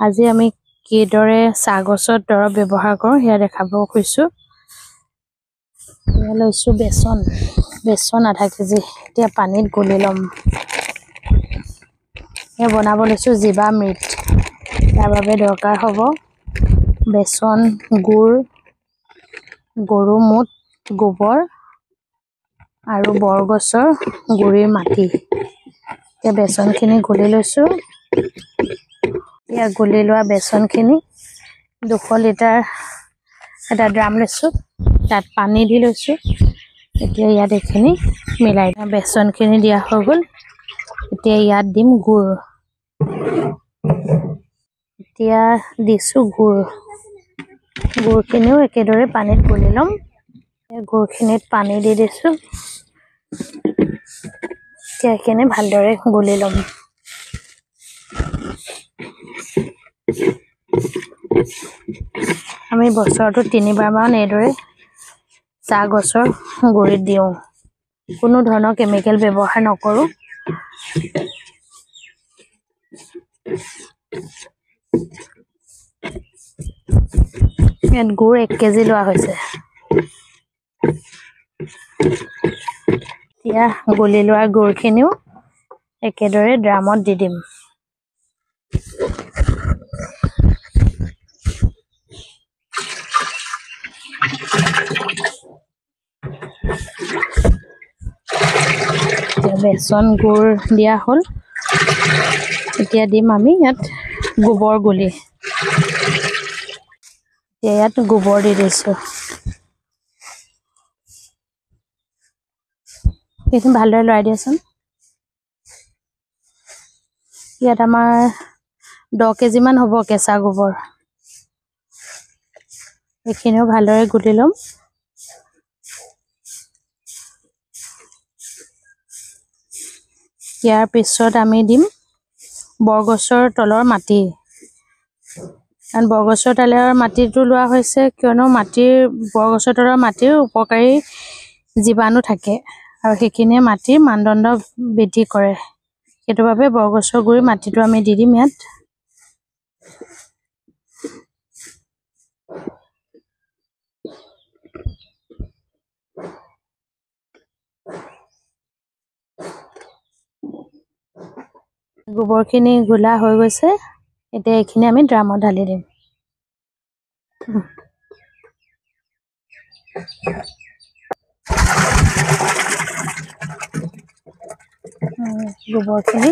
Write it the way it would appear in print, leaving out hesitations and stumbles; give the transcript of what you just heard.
আজি আমি কিদৰে চাহ গছত দৰৱ ব্যৱহাৰ কৰোঁ সেয়া দেখাব খুজিছোঁ। এয়া লৈছোঁ বেচন আধা কেজি। এতিয়া পানীত গুলি ল'ম। এয়া বনাব লৈছোঁ জীৱামৃত। তাৰ বাবে দৰকাৰ হ'ব বেচন, গুড়, গৰু মুত, গোবৰ আৰু বৰগছৰ গুৰিৰ মাটি। এতিয়া বেচনখিনি গুলি লৈছোঁ। এতিয়া গুলি লোৱা বেচনখিনি 200 লিটাৰ এটা ড্ৰাম লৈছোঁ। তাত পানী দি লৈছোঁ। এতিয়া ইয়াত এইখিনি মিলাই বেচনখিনি দিয়া হৈ গ'ল। এতিয়া ইয়াত দিম গুড়। এতিয়া দিছোঁ গুড়খিনিও একেদৰে পানীত গুলি ল'ম। গুড়খিনিত পানী দি দিছোঁ। এতিয়া এইখিনি ভালদৰে গুলি ল'ম। আমি বছৰটোত 3বাৰমান এইদৰে চাহ গছৰ গুৰিত দিওঁ। কোনো ধৰণৰ কেমিকেল ব্যৱহাৰ নকৰোঁ। ইয়াত গুড় 1 কেজি লোৱা হৈছে। এতিয়া গুলি লোৱা গুড়খিনিও একেদৰে ড্ৰামত দি দিম। বেচন গুড় দিয়া হ'ল। এতিয়া দিম আমি ইয়াত গোবৰ গুলি। এতিয়া ইয়াত গোবৰ দি দিছোঁ। এইখিনি ভালদৰে লৰাই দিয়াচোন। ইয়াত আমাৰ 10 কেজিমান হ'ব কেঁচা গোবৰ। এইখিনিও ভালদৰে গুলি ল'ম। ইয়াৰ পিছত আমি দিম বৰগছৰ তলৰ মাটি। কাৰণ বৰগছৰ তলৰ মাটিটো লোৱা হৈছে কিয়নো বৰগছৰ তলৰ মাটিৰ উপকাৰী জীৱাণু থাকে আৰু সেইখিনিয়ে মাটিৰ মানদণ্ড বৃদ্ধি কৰে। সেইটো বাবে বৰগছৰ গুৰি মাটিটো আমি দি দিম ইয়াত। গোবৰখিনি ঘোলা হৈ গৈছে। এতিয়া এইখিনি আমি ড্ৰামত ঢালি দিম। গোবৰখিনি